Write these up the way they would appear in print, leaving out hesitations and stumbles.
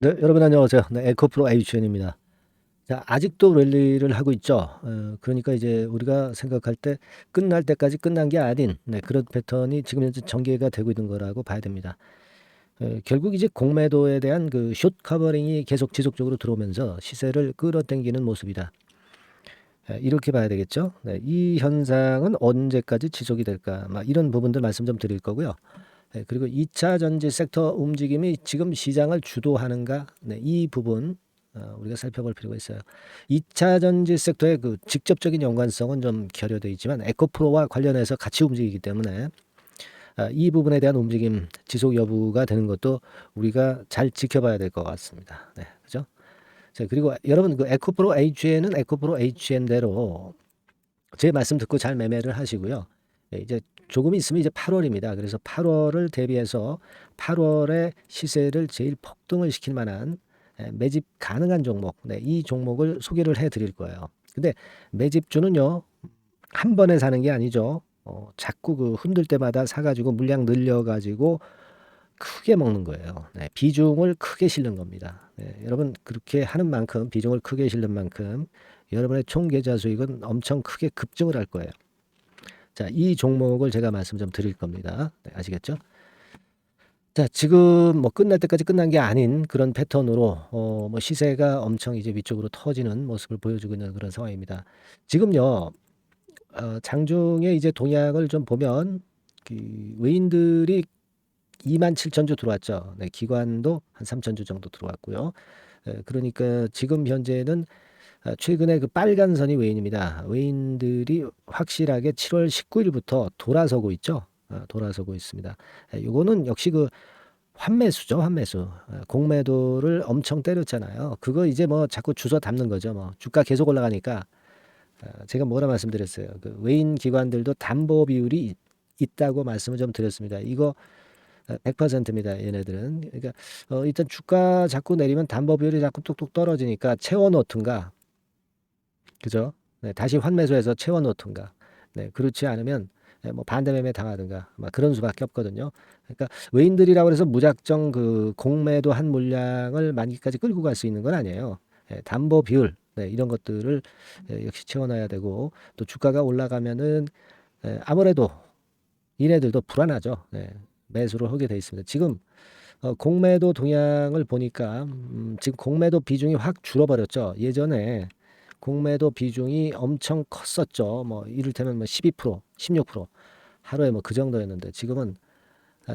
네, 여러분 안녕하세요. 네, 에코프로 HN입니다. 자, 아직도 랠리를 하고 있죠. 그러니까 이제 우리가 생각할 때 끝날 때까지 끝난 게 아닌 그런 패턴이 지금 현재 전개가 되고 있는 거라고 봐야 됩니다. 결국 이제 공매도에 대한 그 숏 커버링이 계속 지속적으로 들어오면서 시세를 끌어당기는 모습이다. 이렇게 봐야 되겠죠. 네, 이 현상은 언제까지 지속이 될까? 막 이런 부분들 말씀 좀 드릴 거고요. 그리고 2차 전지 섹터 움직임이 지금 시장을 주도하는가? 네, 이 부분 우리가 살펴볼 필요가 있어요. 2차 전지 섹터의 그 직접적인 연관성은 좀 결여되어 있지만 에코프로와 관련해서 같이 움직이기 때문에 이 부분에 대한 움직임 지속 여부가 되는 것도 우리가 잘 지켜봐야 될 것 같습니다. 네, 그죠? 자, 그리고 여러분 그 에코프로 HN은 에코프로 HN대로 제 말씀 듣고 잘 매매를 하시고요. 이제 조금 있으면 이제 8월입니다. 그래서 8월을 대비해서 8월에 시세를 제일 폭등을 시킬 만한 매집 가능한 종목, 이 종목을 소개를 해 드릴 거예요. 근데 매집주는요, 한 번에 사는 게 아니죠. 자꾸 그 흔들 때마다 사가지고 물량 늘려가지고 크게 먹는 거예요. 네, 비중을 크게 실는 겁니다. 네, 여러분 그렇게 하는 만큼 비중을 크게 실는 만큼 여러분의 총 계좌 수익은 엄청 크게 급증을 할 거예요. 자, 이 종목을 제가 말씀 좀 드릴 겁니다. 네, 아시겠죠? 자, 지금 뭐 끝날 때까지 끝난 게 아닌 그런 패턴으로 뭐 시세가 엄청 이제 위쪽으로 터지는 모습을 보여주고 있는 그런 상황입니다. 지금요, 장중에 이제 동향을 좀 보면 그 외인들이 27,000주 들어왔죠. 네, 기관도 한 3,000주 정도 들어왔고요. 그러니까 지금 현재는 최근에 그 빨간 선이 외인입니다. 외인들이 확실하게 7월 19일부터 돌아서고 있죠. 돌아서고 있습니다. 요거는 역시 그 환매수죠, 환매수. 공매도를 엄청 때렸잖아요. 그거 이제 뭐 자꾸 주워 담는 거죠. 뭐 주가 계속 올라가니까 제가 뭐라 말씀드렸어요. 그 외인 기관들도 담보 비율이 있다고 말씀을 좀 드렸습니다. 이거 100%입니다. 얘네들은. 그러니까 일단 주가 자꾸 내리면 담보 비율이 자꾸 뚝뚝 떨어지니까 채워 놓든가, 그죠? 네, 다시 환매수해서 채워 놓든가. 네, 그렇지 않으면 뭐 반대 매매 당하든가 막 그런 수밖에 없거든요. 그러니까 외인들이라고 해서 무작정 그 공매도 한 물량을 만기까지 끌고 갈 수 있는 건 아니에요. 담보 비율 이런 것들을 역시 채워놔야 되고 또 주가가 올라가면은 아무래도 이네들도 불안하죠. 네, 매수를 하게 돼 있습니다. 지금 공매도 동향을 보니까 지금 공매도 비중이 확 줄어버렸죠. 예전에 공매도 비중이 엄청 컸었죠. 뭐 이를테면 뭐 12%, 16% 하루에 뭐 그 정도였는데 지금은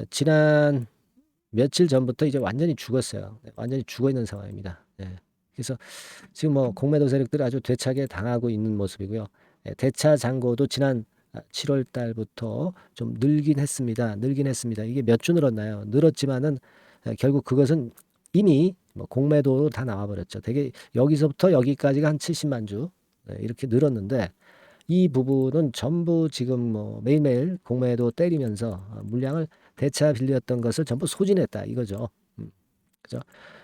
지난 며칠 전부터 이제 완전히 죽었어요. 네, 완전히 죽어 있는 상황입니다. 네. 그래서 지금 뭐 공매도 세력들이 아주 되차게 당하고 있는 모습이고요. 대차 잔고도 지난 7월 달부터 좀 늘긴 했습니다. 늘긴 했습니다. 이게 몇 주 늘었나요? 늘었지만은 결국 그것은 이미 뭐 공매도로 다 나와버렸죠. 되게 여기서부터 여기까지가 한 70만 주 이렇게 늘었는데 이 부분은 전부 지금 뭐 매일매일 공매도 때리면서 물량을 대차 빌렸던 것을 전부 소진했다 이거죠. 그죠?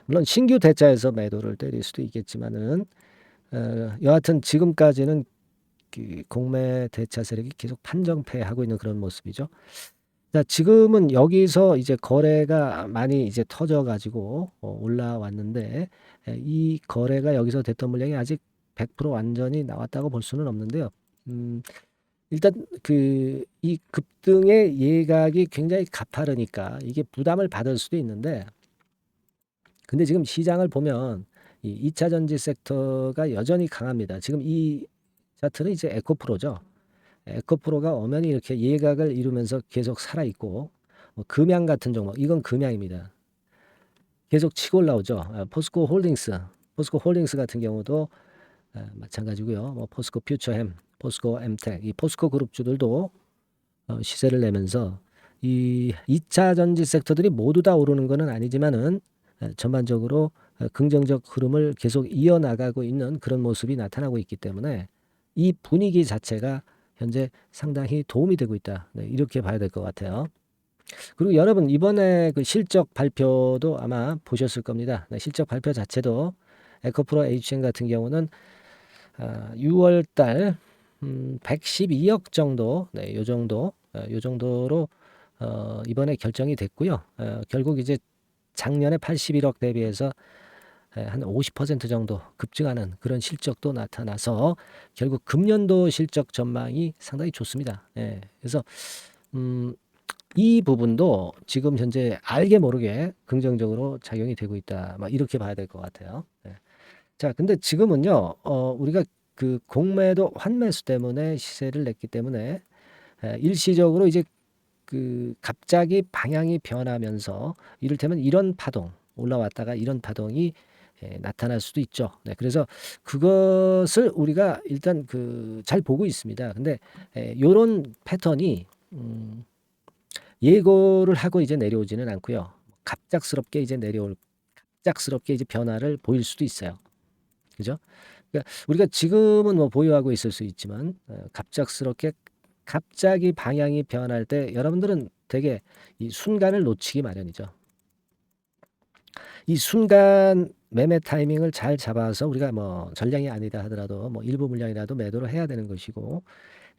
물론 신규 대차에서 매도를 때릴 수도 있겠지만은 여하튼 지금까지는 그 공매 대차 세력이 계속 판정패하고 있는 그런 모습이죠. 자, 지금은 여기서 이제 거래가 많이 이제 터져 가지고 올라왔는데 이 거래가 여기서 됐던 물량이 아직 100% 완전히 나왔다고 볼 수는 없는데요. 음, 일단 그 이 급등의 예각이 굉장히 가파르니까 이게 부담을 받을 수도 있는데 근데 지금 시장을 보면 이 2차 전지 섹터가 여전히 강합니다. 지금 이 차트는 이제 에코프로죠. 에코프로가 엄연히 이렇게 예각을 이루면서 계속 살아있고 뭐 금양 같은 종목 이건 금양입니다. 계속 치고 올라오죠. 포스코 홀딩스 같은 경우도 마찬가지고요. 뭐 포스코 퓨처햄, 포스코 엠텍 이 포스코 그룹주들도 시세를 내면서 이 2차 전지 섹터들이 모두 다 오르는 것은 아니지만은 전반적으로 긍정적 흐름을 계속 이어나가고 있는 그런 모습이 나타나고 있기 때문에 이 분위기 자체가 현재 상당히 도움이 되고 있다. 네, 이렇게 봐야 될 것 같아요. 그리고 여러분 이번에 그 실적 발표도 아마 보셨을 겁니다. 네, 실적 발표 자체도 에코프로 HN 같은 경우는 6월 달 112억 정도, 요 정도, 요 정도로 이번에 결정이 됐고요. 결국 이제 작년에 81억 대비해서 한 50% 정도 급증하는 그런 실적도 나타나서 결국 금년도 실적 전망이 상당히 좋습니다. 그래서 이 부분도 지금 현재 알게 모르게 긍정적으로 작용이 되고 있다. 막 이렇게 봐야 될 것 같아요. 자, 근데 지금은요, 우리가 그 공매도 환매수 때문에 시세를 냈기 때문에 일시적으로 이제 그 갑자기 방향이 변하면서 이를테면 이런 파동 올라왔다가 이런 파동이 나타날 수도 있죠. 그래서 그것을 우리가 일단 그 잘 보고 있습니다. 근데 요런 패턴이 예고를 하고 이제 내려오지는 않고요. 갑작스럽게 이제 변화를 보일 수도 있어요. 그죠? 그러니까 우리가 지금은 뭐 보유하고 있을 수 있지만 갑자기 방향이 변할 때 여러분들은 되게 이 순간을 놓치기 마련이죠. 이 순간 매매 타이밍을 잘 잡아서 우리가 뭐 전량이 아니다 하더라도 뭐 일부 물량이라도 매도를 해야 되는 것이고,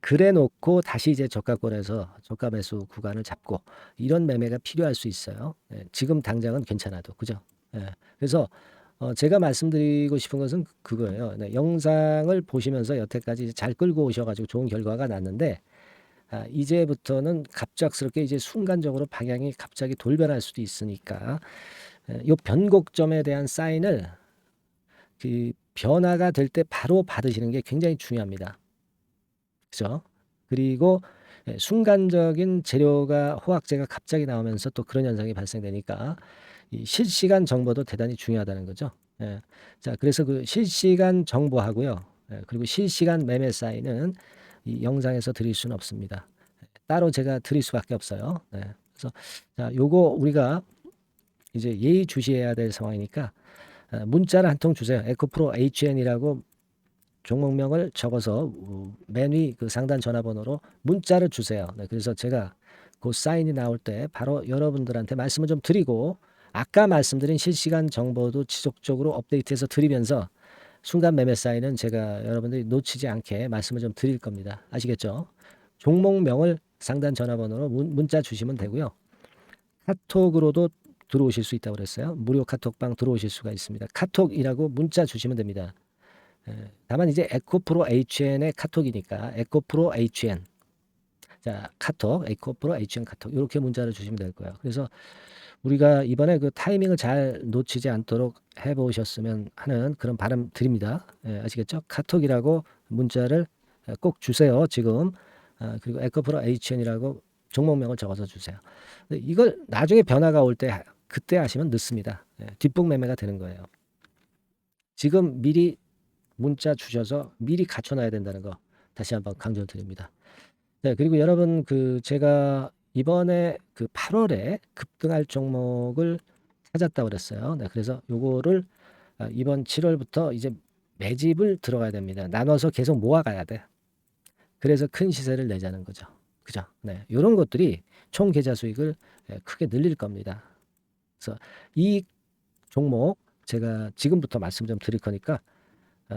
그래 놓고 다시 이제 저가권에서 저가 매수 구간을 잡고 이런 매매가 필요할 수 있어요. 지금 당장은 괜찮아도. 그죠? 그래서 제가 말씀드리고 싶은 것은 그거예요. 영상을 보시면서 여태까지 이제 잘 끌고 오셔가지고 좋은 결과가 났는데, 이제부터는 갑작스럽게 이제 순간적으로 방향이 갑자기 돌변할 수도 있으니까 요 변곡점에 대한 사인을 그 변화가 될 때 바로 받으시는 게 굉장히 중요합니다. 그죠? 그리고 순간적인 재료가 호황제가 갑자기 나오면서 또 그런 현상이 발생되니까 이 실시간 정보도 대단히 중요하다는 거죠. 자, 그래서 그 실시간 정보하고요. 그리고 실시간 매매 사인은 이 영상에서 드릴 수는 없습니다. 따로 제가 드릴 수밖에 없어요. 그래서 자, 요거 우리가 이제 예의주시해야 될 상황이니까 문자를 한 통 주세요. 에코프로 HN이라고 종목명을 적어서 맨 위 그 상단 전화번호로 문자를 주세요. 그래서 제가 그 사인이 나올 때 바로 여러분들한테 말씀을 좀 드리고, 아까 말씀드린 실시간 정보도 지속적으로 업데이트해서 드리면서 순간 매매 사인은 제가 여러분들이 놓치지 않게 말씀을 좀 드릴 겁니다. 아시겠죠? 종목명을 상단 전화번호로 문자 주시면 되고요. 카톡으로도 들어오실 수 있다고 그랬어요. 무료 카톡방 들어오실 수가 있습니다. 카톡이라고 문자 주시면 됩니다. 다만 이제 에코프로 HN의 카톡이니까 에코프로 HN, 자 카톡 에코프로 HN 카톡 이렇게 문자를 주시면 될 거예요. 그래서 우리가 이번에 그 타이밍을 잘 놓치지 않도록 해보셨으면 하는 그런 바람 드립니다. 아시겠죠? 카톡이라고 문자를 꼭 주세요. 지금. 그리고 에코프로 HN이라고 종목명을 적어서 주세요. 이걸 나중에 변화가 올 때 그때 하시면 늦습니다. 뒷북 매매가 되는 거예요. 지금 미리 문자 주셔서 미리 갖춰놔야 된다는 거 다시 한번 강조드립니다. 그리고 여러분 그 제가 이번에 그 8월에 급등할 종목을 찾았다고 그랬어요. 그래서 요거를 이번 7월부터 이제 매집을 들어가야 됩니다. 나눠서 계속 모아가야 돼. 그래서 큰 시세를 내자는 거죠. 그죠? 이런 것들이 총 계좌 수익을 크게 늘릴 겁니다. 그래서 이 종목 제가 지금부터 말씀 좀 드릴 거니까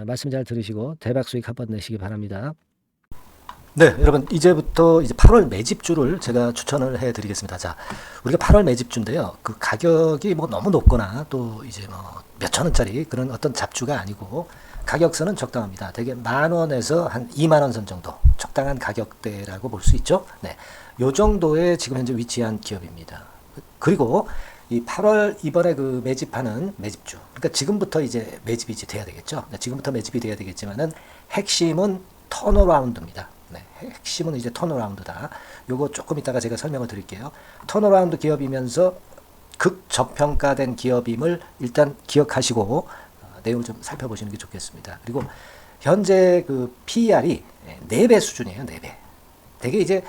말씀 잘 들으시고 대박 수익 한번 내시기 바랍니다. 네, 여러분 이제부터 이제 8월 매집주를 제가 추천을 해드리겠습니다. 자, 우리가 8월 매집주인데요. 그 가격이 뭐 너무 높거나 또 이제 뭐 몇천 원짜리 그런 어떤 잡주가 아니고 가격선은 적당합니다. 대개 10,000원에서 한 20,000원 선 정도 적당한 가격대라고 볼 수 있죠. 요 정도의 지금 현재 위치한 기업입니다. 그리고 이 8월 이번에 그 매집하는 매집주, 그러니까 지금부터 이제 매집이 이제 돼야 되겠죠. 지금부터 매집이 돼야 되겠지만은 핵심은 턴어라운드입니다. 핵심은 이제 턴어라운드다. 요거 조금 이따가 제가 설명을 드릴게요. 턴어라운드 기업이면서 극저평가된 기업임을 일단 기억하시고 내용을 좀 살펴보시는 게 좋겠습니다. 그리고 현재 그 PER이 4배 수준이에요. 4배. 되게 이제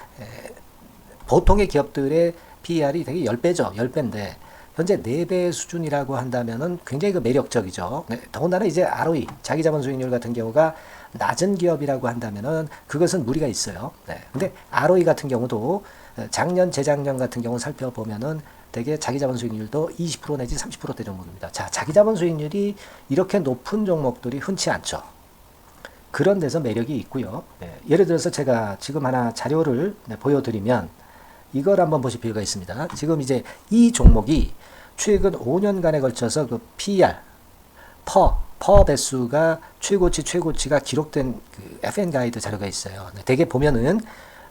보통의 기업들의 PER이 되게 10배죠. 10배인데 현재 4배 수준이라고 한다면은 굉장히 그 매력적이죠. 더군다나 이제 ROE, 자기자본 수익률 같은 경우가 낮은 기업이라고 한다면은 그것은 무리가 있어요. 근데 ROE 같은 경우도 작년, 재작년 같은 경우 살펴보면은 되게 자기자본 수익률도 20% 내지 30%대 정도입니다. 자, 자기자본 수익률이 이렇게 높은 종목들이 흔치 않죠. 그런 데서 매력이 있고요. 예를 들어서 제가 지금 하나 자료를 보여드리면 이걸 한번 보실 필요가 있습니다. 지금 이제 이 종목이 최근 5년간에 걸쳐서 그 PER, 퍼 배수가 최고치가 기록된 그 FN 가이드 자료가 있어요. 대개 보면은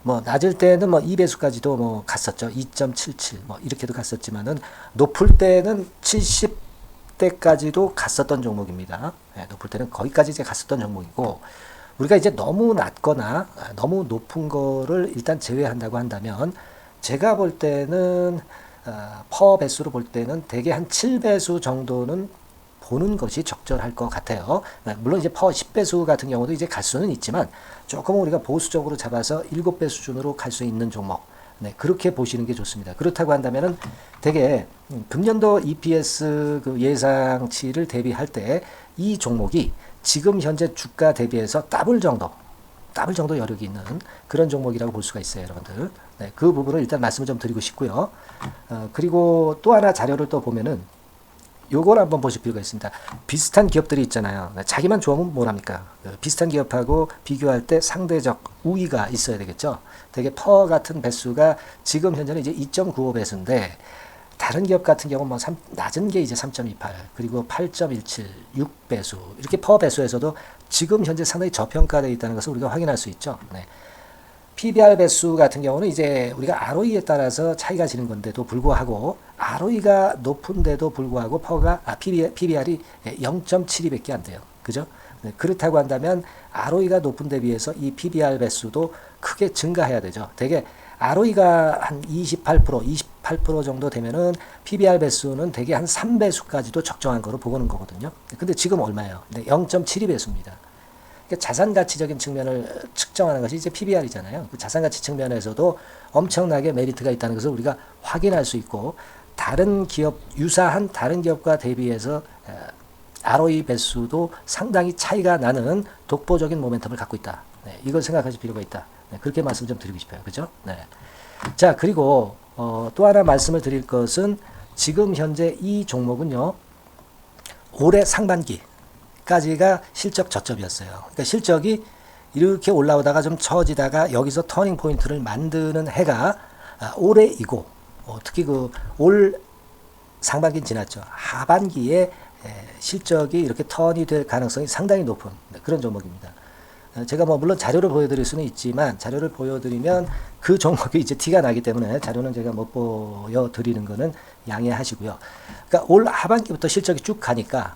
뭐 낮을 때는 뭐 2배수까지도 뭐 갔었죠. 2.77 뭐 이렇게도 갔었지만은 높을 때는 70대까지도 갔었던 종목입니다. 네, 높을 때는 거기까지 이제 갔었던 종목이고, 우리가 이제 너무 낮거나 너무 높은 거를 일단 제외한다고 한다면, 제가 볼 때는 퍼 배수로 볼 때는 대개 한 7배수 정도는 보는 것이 적절할 것 같아요. 물론 이제 퍼 10배수 같은 경우도 이제 갈 수는 있지만, 조금 우리가 보수적으로 잡아서 7배 수준으로 갈 수 있는 종목, 네, 그렇게 보시는 게 좋습니다. 그렇다고 한다면은 되게 금년도 EPS 그 예상치를 대비할 때 이 종목이 지금 현재 주가 대비해서 더블 정도 여력이 있는 그런 종목이라고 볼 수가 있어요, 여러분들. 네, 그 부분을 일단 말씀을 좀 드리고 싶고요. 그리고 또 하나 자료를 또 보면은 요걸 한번 보실 필요가 있습니다. 비슷한 기업들이 있잖아요. 자기만 좋으면 뭘 합니까? 비슷한 기업하고 비교할 때 상대적 우위가 있어야 되겠죠. 되게 퍼 같은 배수가 지금 현재는 이제 2.95배수인데, 다른 기업 같은 경우는 뭐 낮은 게 이제 3.28, 그리고 8.17, 6배수, 이렇게 퍼 배수에서도 지금 현재 상당히 저평가되어 있다는 것을 우리가 확인할 수 있죠. 네. PBR 배수 같은 경우는 이제 우리가 ROE에 따라서 차이가 지는 건데도 불구하고, ROE가 높은데도 불구하고 PBR이 0.72밖에 안 돼요. 그죠? 네, 그렇다고 한다면 ROE가 높은 데 비해서 이 PBR 배수도 크게 증가해야 되죠. 되게 ROE가 한 28% 정도 되면은 PBR 배수는 되게 한 3배수까지도 적정한 거로 보고는 거거든요. 근데 지금 얼마예요? 네, 0.72배수입니다. 자산 가치적인 측면을 측정하는 것이 이제 PBR이잖아요. 그 자산 가치 측면에서도 엄청나게 메리트가 있다는 것을 우리가 확인할 수 있고, 다른 기업, 유사한 다른 기업과 대비해서 ROE 배수도 상당히 차이가 나는 독보적인 모멘텀을 갖고 있다. 네, 이걸 생각하실 필요가 있다. 네, 그렇게 말씀 좀 드리고 싶어요. 그죠? 네. 자, 그리고 또 하나 말씀을 드릴 것은, 지금 현재 이 종목은요, 올해 상반기 까지가 실적 저점이었어요. 그러니까 실적이 이렇게 올라오다가 좀 처지다가 여기서 터닝 포인트를 만드는 해가 올해이고, 특히 그 올 상반기는 지났죠. 하반기에 실적이 이렇게 턴이 될 가능성이 상당히 높은 그런 종목입니다. 제가 뭐 물론 자료를 보여드릴 수는 있지만, 자료를 보여드리면 그 종목이 이제 티가 나기 때문에 자료는 제가 못 보여드리는 거는 양해하시고요. 그러니까 올 하반기부터 실적이 쭉 가니까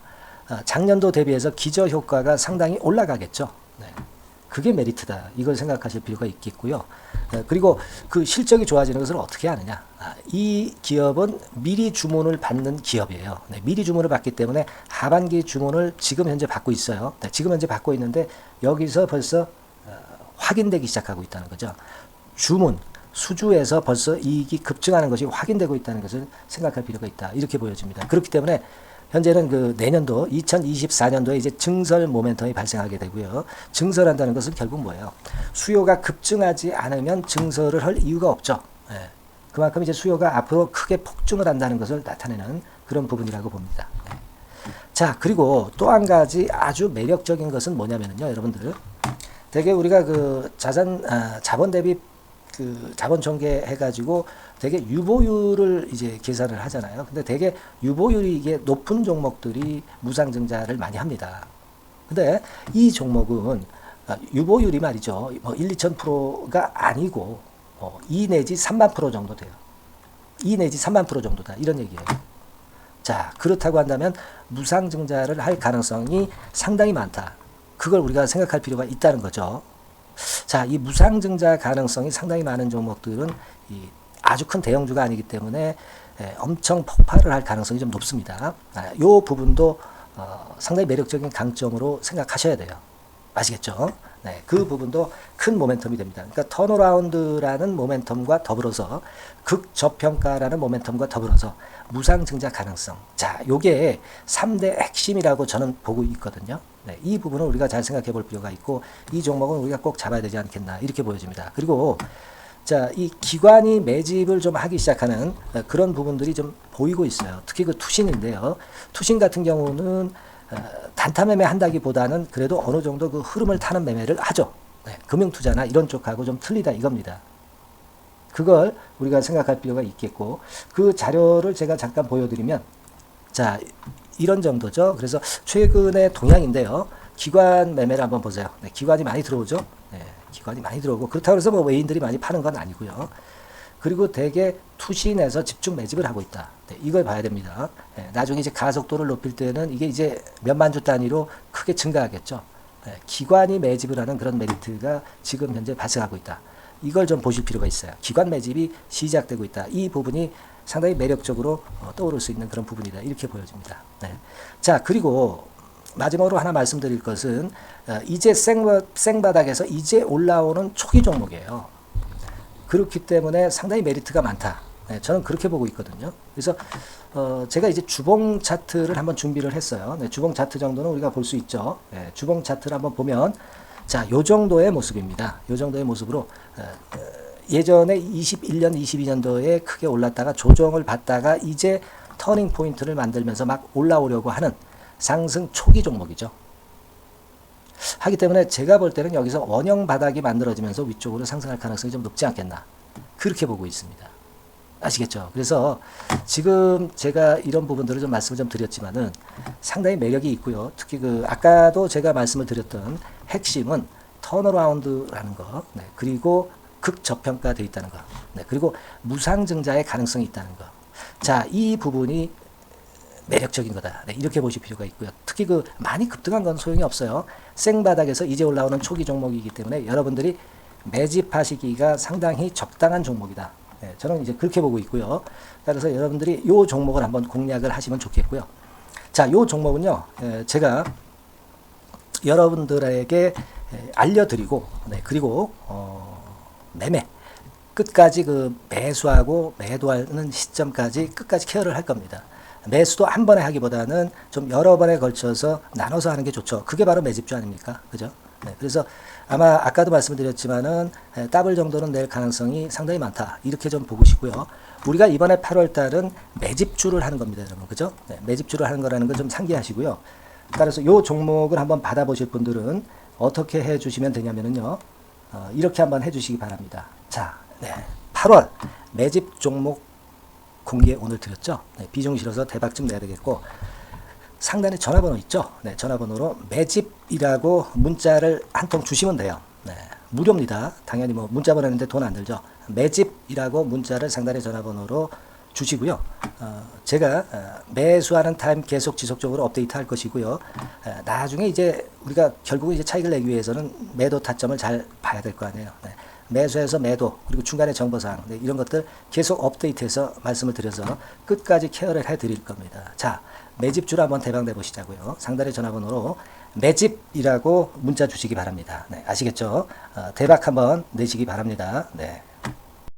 작년도 대비해서 기저효과가 상당히 올라가겠죠. 네. 그게 메리트다. 이걸 생각하실 필요가 있겠고요. 그리고 그 실적이 좋아지는 것을 어떻게 하느냐. 이 기업은 미리 주문을 받는 기업이에요. 네. 미리 주문을 받기 때문에 하반기 주문을 지금 현재 받고 있어요. 네. 지금 현재 받고 있는데 여기서 벌써 확인되기 시작하고 있다는 거죠. 주문, 수주에서 벌써 이익이 급증하는 것이 확인되고 있다는 것을 생각할 필요가 있다. 이렇게 보여집니다. 그렇기 때문에 현재는 그 내년도 2024년도에 이제 증설 모멘텀이 발생하게 되고요. 증설한다는 것은 결국 뭐예요? 수요가 급증하지 않으면 증설을 할 이유가 없죠. 예. 그만큼 이제 수요가 앞으로 크게 폭증을 한다는 것을 나타내는 그런 부분이라고 봅니다. 예. 자, 그리고 또 한 가지 아주 매력적인 것은 뭐냐면요, 여러분들. 되게 우리가 그 자본 대비 그 자본 전개 해가지고 되게 유보율을 이제 계산을 하잖아요. 근데 되게 유보율이 이게 높은 종목들이 무상증자를 많이 합니다. 근데 이 종목은 유보율이 말이죠. 뭐 1, 2,000%가 아니고 2 내지 3만 프로 정도 돼요. 2 내지 3만 프로 정도다. 이런 얘기예요. 자, 그렇다고 한다면 무상증자를 할 가능성이 상당히 많다. 그걸 우리가 생각할 필요가 있다는 거죠. 자, 이 무상증자 가능성이 상당히 많은 종목들은 아주 큰 대형주가 아니기 때문에 엄청 폭발을 할 가능성이 좀 높습니다. 이 부분도 상당히 매력적인 강점으로 생각하셔야 돼요. 아시겠죠? 네, 그 부분도 큰 모멘텀이 됩니다. 그러니까 턴어라운드라는 모멘텀과 더불어서 극저평가라는 모멘텀과 더불어서 무상증자 가능성. 자, 요게 3대 핵심이라고 저는 보고 있거든요. 네, 이 부분은 우리가 잘 생각해 볼 필요가 있고, 이 종목은 우리가 꼭 잡아야 되지 않겠나 이렇게 보여집니다. 그리고 자, 이 기관이 매집을 좀 하기 시작하는 그런 부분들이 좀 보이고 있어요. 특히 그 투신인데요. 투신 같은 경우는 단타 매매 한다기보다는 그래도 어느 정도 그 흐름을 타는 매매를 하죠. 네, 금융투자나 이런 쪽하고 좀 틀리다 이겁니다. 그걸 우리가 생각할 필요가 있겠고, 그 자료를 제가 잠깐 보여드리면, 자, 이런 정도죠. 그래서 최근의 동향인데요. 기관 매매를 한번 보세요. 네, 기관이 많이 들어오죠. 네, 기관이 많이 들어오고, 그렇다고 해서 뭐 외인들이 많이 파는 건 아니고요. 그리고 대개 투신해서 집중 매집을 하고 있다. 네, 이걸 봐야 됩니다. 네, 나중에 이제 가속도를 높일 때는 이게 이제 몇만 주 단위로 크게 증가하겠죠. 네, 기관이 매집을 하는 그런 메리트가 지금 현재 발생하고 있다. 이걸 좀 보실 필요가 있어요. 기관 매집이 시작되고 있다. 이 부분이 상당히 매력적으로 떠오를 수 있는 그런 부분이다. 이렇게 보여집니다. 네. 자, 그리고 마지막으로 하나 말씀드릴 것은 이제 생바닥에서 이제 올라오는 초기 종목이에요. 그렇기 때문에 상당히 메리트가 많다. 네, 저는 그렇게 보고 있거든요. 그래서 제가 이제 주봉 차트를 한번 준비를 했어요. 네, 주봉 차트 정도는 우리가 볼 수 있죠. 네, 주봉 차트를 한번 보면 자, 요 정도의 모습입니다. 요 정도의 모습으로 예전에 21년, 22년도에 크게 올랐다가 조정을 받다가 이제 터닝 포인트를 만들면서 막 올라오려고 하는 상승 초기 종목이죠. 하기 때문에 제가 볼 때는 여기서 원형 바닥이 만들어지면서 위쪽으로 상승할 가능성이 좀 높지 않겠나. 그렇게 보고 있습니다. 아시겠죠? 그래서 지금 제가 이런 부분들을 좀 말씀을 좀 드렸지만은 상당히 매력이 있고요. 특히 그 아까도 제가 말씀을 드렸던 핵심은 턴어라운드라는 거, 네, 그리고 극저평가되어 있다는 거, 네, 그리고 무상증자의 가능성이 있다는 거. 자, 이 부분이 매력적인 거다. 네, 이렇게 보실 필요가 있고요. 특히 그 많이 급등한 건 소용이 없어요. 생바닥에서 이제 올라오는 초기 종목이기 때문에 여러분들이 매집하시기가 상당히 적당한 종목이다. 네, 저는 이제 그렇게 보고 있고요. 따라서 여러분들이 이 종목을 한번 공략을 하시면 좋겠고요. 자, 이 종목은요, 제가 여러분들에게 알려드리고, 네, 그리고 매매 끝까지 그 매수하고 매도하는 시점까지 끝까지 케어를 할 겁니다. 매수도 한 번에 하기보다는 좀 여러 번에 걸쳐서 나눠서 하는 게 좋죠. 그게 바로 매집주 아닙니까? 그죠? 네, 그래서 아마 아까도 말씀드렸지만은 더블 정도는 낼 가능성이 상당히 많다. 이렇게 좀 보시고요. 우리가 이번에 8월 달은 매집주를 하는 겁니다, 여러분. 그죠? 네, 매집주를 하는 거라는 걸 좀 상기하시고요. 따라서 요 종목을 한번 받아보실 분들은 어떻게 해 주시면 되냐면은요. 이렇게 한번 해 주시기 바랍니다. 자, 네, 8월 매집 종목 공개 오늘 드렸죠. 네, 비중 실어서 대박 좀 내야 되겠고, 상단에 전화번호 있죠. 네, 전화번호로 매집이라고 문자를 한 통 주시면 돼요. 네, 무료입니다. 당연히 뭐 문자 보내는데 돈 안 들죠. 매집이라고 문자를 상단의 전화번호로 주시고요. 제가 매수하는 타임 계속 지속적으로 업데이트 할 것이고요. 나중에 이제 우리가 결국은 이제 차익을 내기 위해서는 매도 타점을 잘 봐야 될 거 아니에요. 네. 매수해서 매도, 그리고 중간에 정보사항, 네, 이런 것들 계속 업데이트해서 말씀을 드려서 끝까지 케어를 해드릴 겁니다. 자, 매집주를 한번 대박 내보시자고요. 상단의 전화번호로 매집이라고 문자 주시기 바랍니다. 네, 아시겠죠? 대박 한번 내시기 바랍니다. 네.